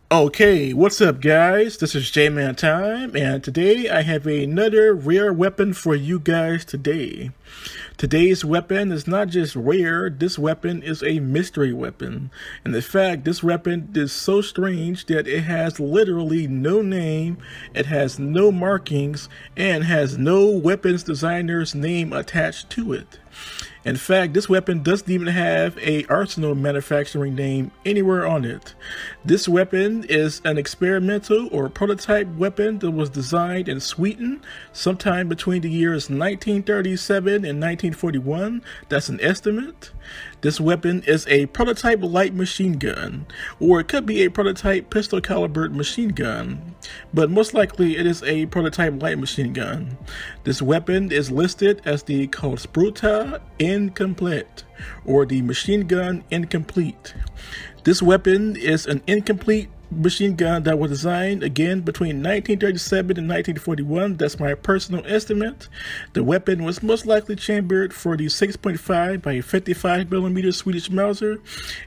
Okay, what's up, guys? This is J-Man Time, and today I have another rare weapon for you guys today. Today's weapon is not just rare, this weapon is a mystery weapon. And in fact, this weapon is so strange that it has literally no name, it has no markings, and has no weapons designer's name attached to it. In fact, this weapon doesn't even have a arsenal manufacturing name anywhere on it. This weapon is an experimental or prototype weapon that was designed in Sweden sometime between the years 1937 and 1941. That's an estimate. This weapon is a prototype light machine gun, or it could be a prototype pistol calibered machine gun, but most likely it is a prototype light machine gun. This weapon is listed as the Kulspruta Incomplete, or the machine gun incomplete. This weapon is an incomplete machine gun that was designed again between 1937 and 1941. That's my personal estimate. The weapon was most likely chambered for the 6.5 by 55 millimeter Swedish Mauser.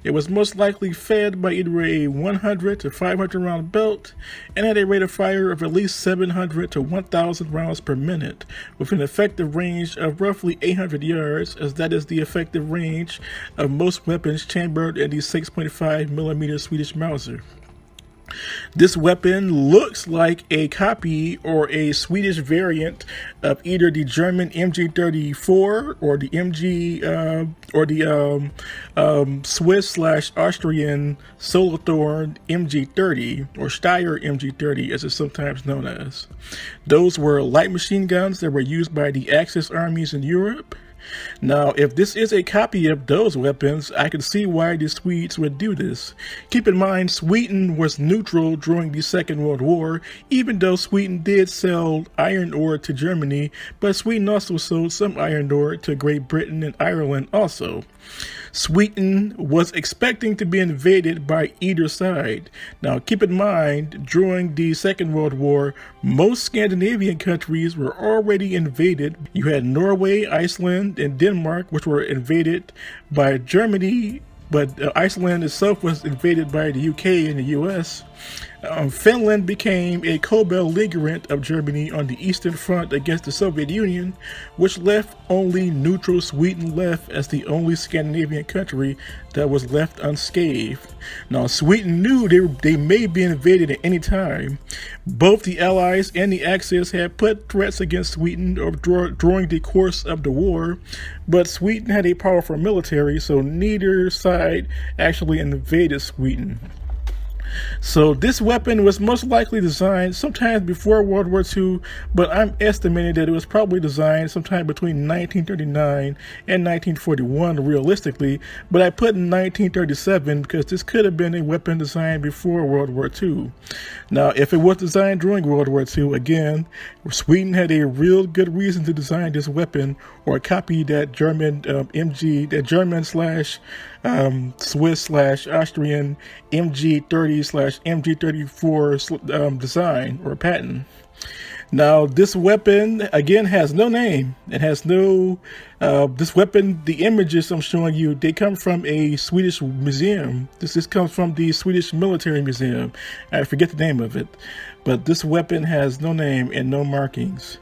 It was most likely fed by either a 100 to 500 round belt and had a rate of fire of at least 700 to 1,000 rounds per minute, with an effective range of roughly 800 yards, as that is the effective range of most weapons chambered in the 6.5 millimeter Swedish Mauser. This weapon looks like a copy or a Swedish variant of either the German MG34 or the Swiss/Austrian Solothurn MG30, or Steyr MG30 as it's sometimes known as. Those were light machine guns that were used by the Axis armies in Europe. Now, if this is a copy of those weapons, I can see why the Swedes would do this. Keep in mind, Sweden was neutral during the Second World War, even though Sweden did sell iron ore to Germany, but Sweden also sold some iron ore to Great Britain and Ireland also. Sweden was expecting to be invaded by either side. Now, keep in mind, during the Second World War, most Scandinavian countries were already invaded. You had Norway, Iceland, and Denmark, which were invaded by Germany, but Iceland itself was invaded by the UK and the US. Finland became a co-belligerent of Germany on the Eastern Front against the Soviet Union, which left only neutral Sweden left as the only Scandinavian country that was left unscathed. Now, Sweden knew they may be invaded at any time. Both the Allies and the Axis had put threats against Sweden during the course of the war, but Sweden had a powerful military, so neither side actually invaded Sweden. So this weapon was most likely designed sometime before World War II, but I'm estimating that it was probably designed sometime between 1939 and 1941 realistically, but I put in 1937 because this could have been a weapon designed before World War II. Now, if it was designed during World War II, again, Sweden had a real good reason to design this weapon or copy that German Swiss/Austrian MG30/MG34 design or patent. Now, this weapon, again, has no name. It has no, this weapon, the images I'm showing you, they come from a Swedish museum. This comes from the Swedish Military Museum. I forget the name of it. But this weapon has no name and no markings.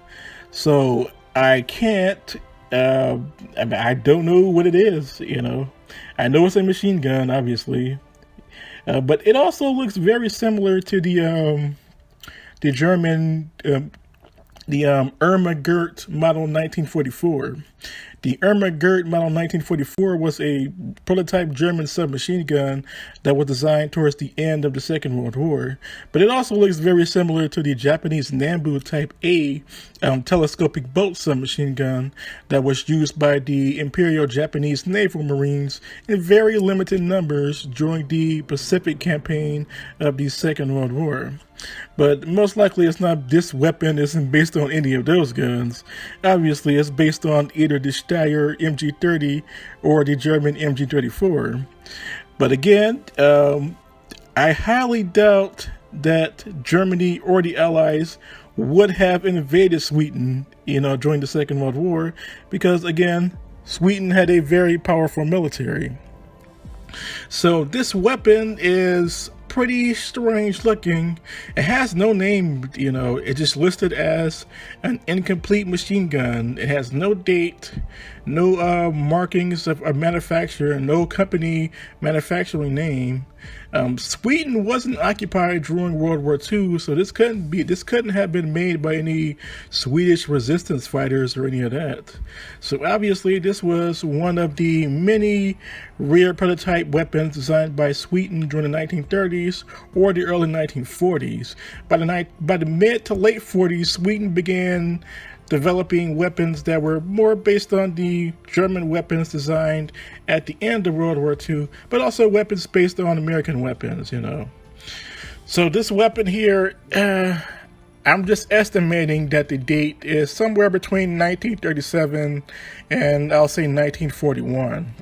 So, I can't, I don't know what it is, you know. I know it's a machine gun, obviously. But it also looks very similar to the German, Irma Gert model 1944. The Irma Gert model 1944 was a prototype German submachine gun that was designed towards the end of the Second World War. But it also looks very similar to the Japanese Nambu Type A telescopic bolt submachine gun that was used by the Imperial Japanese Naval Marines in very limited numbers during the Pacific campaign of the Second World War. But most likely it's not, this weapon isn't based on any of those guns. Obviously it's based on either the Steyr MG30 or the German MG34. But again, I highly doubt that Germany or the Allies would have invaded Sweden, during the Second World War, because again, Sweden had a very powerful military. So this weapon is pretty strange looking. It has no name, you know, it's just listed as an incomplete machine gun. It has no date, no markings of a manufacturer, no company manufacturing name. Sweden wasn't occupied during World War II, so this couldn't have been made by any Swedish resistance fighters or any of that. So obviously this was one of the many rare prototype weapons designed by Sweden during the 1930s or the early 1940s. By the mid to late 40s, Sweden began developing weapons that were more based on the German weapons designed at the end of World War II, but also weapons based on American weapons, you know. So this weapon here, I'm just estimating that the date is somewhere between 1937 and I'll say 1941.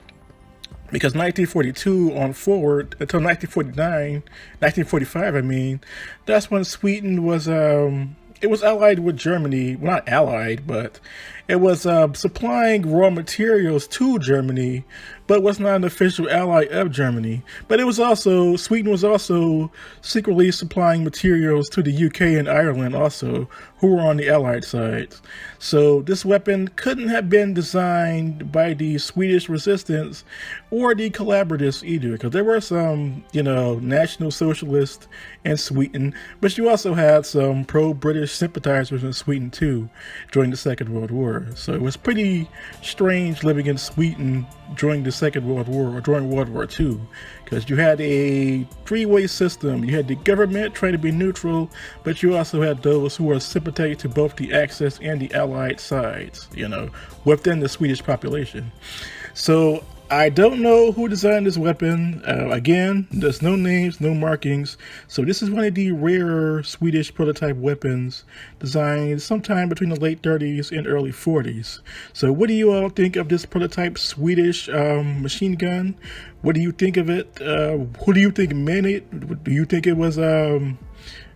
Because 1942 on forward until 1945, I mean, that's when Sweden was, it was allied with Germany. Well, not allied, but it was supplying raw materials to Germany, but was not an official ally of Germany. But it was also, Sweden was also secretly supplying materials to the UK and Ireland also, who were on the allied side. So this weapon couldn't have been designed by the Swedish resistance or the collaboratives either, because there were some, you know, National Socialists in Sweden, but you also had some pro-British sympathizers in Sweden too during the Second World War. So it was pretty strange living in Sweden during the Second World War or during World War II, because you had a three-way system. You had the government trying to be neutral, but you also had those who were sympathetic to both the Axis and the Allied sides, you know, within the Swedish population. So I don't know who designed this weapon. Again, there's no names, no markings. So this is one of the rarer Swedish prototype weapons designed sometime between the late 30s and early 40s. So what do you all think of this prototype Swedish machine gun? What do you think of it? Who do you think made it? Do you think it was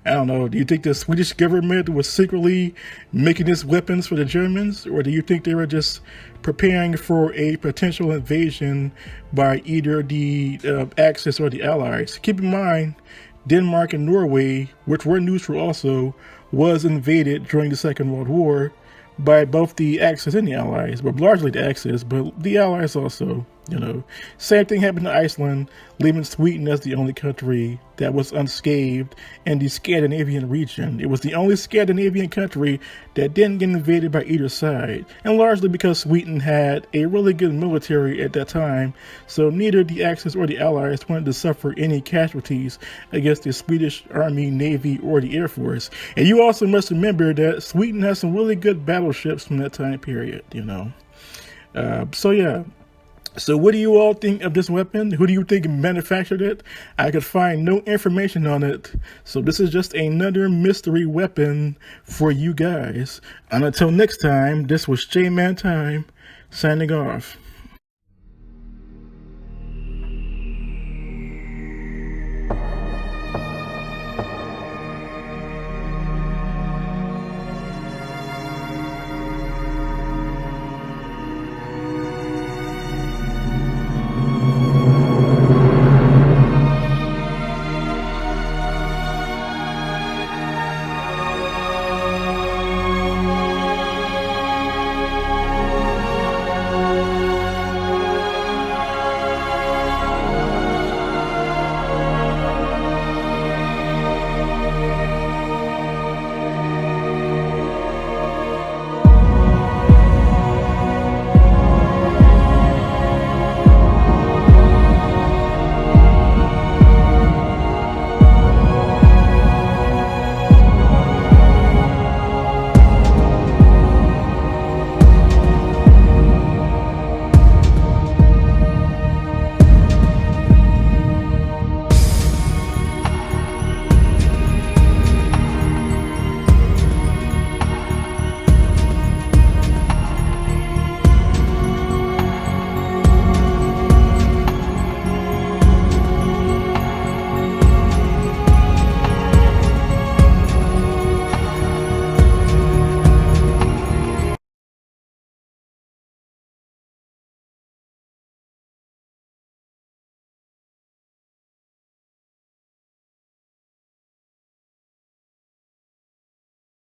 I don't know, do you think the Swedish government was secretly making these weapons for the Germans? Or do you think they were just preparing for a potential invasion by either the Axis or the Allies? Keep in mind, Denmark and Norway, which were neutral also, was invaded during the Second World War by both the Axis and the Allies, but largely the Axis, but the Allies also, you know. Same thing happened to Iceland, leaving Sweden as the only country that was unscathed in the Scandinavian region. It was the only Scandinavian country that didn't get invaded by either side, and largely because Sweden had a really good military at that time, so neither the Axis or the Allies wanted to suffer any casualties against the Swedish Army, Navy, or the Air Force. And you also must remember that Sweden has some really good battleships from that time period, you know. So yeah. So what do you all think of this weapon? Who do you think manufactured it? I could find no information on it. So this is just another mystery weapon for you guys. And until next time, this was J-Man Time, signing off.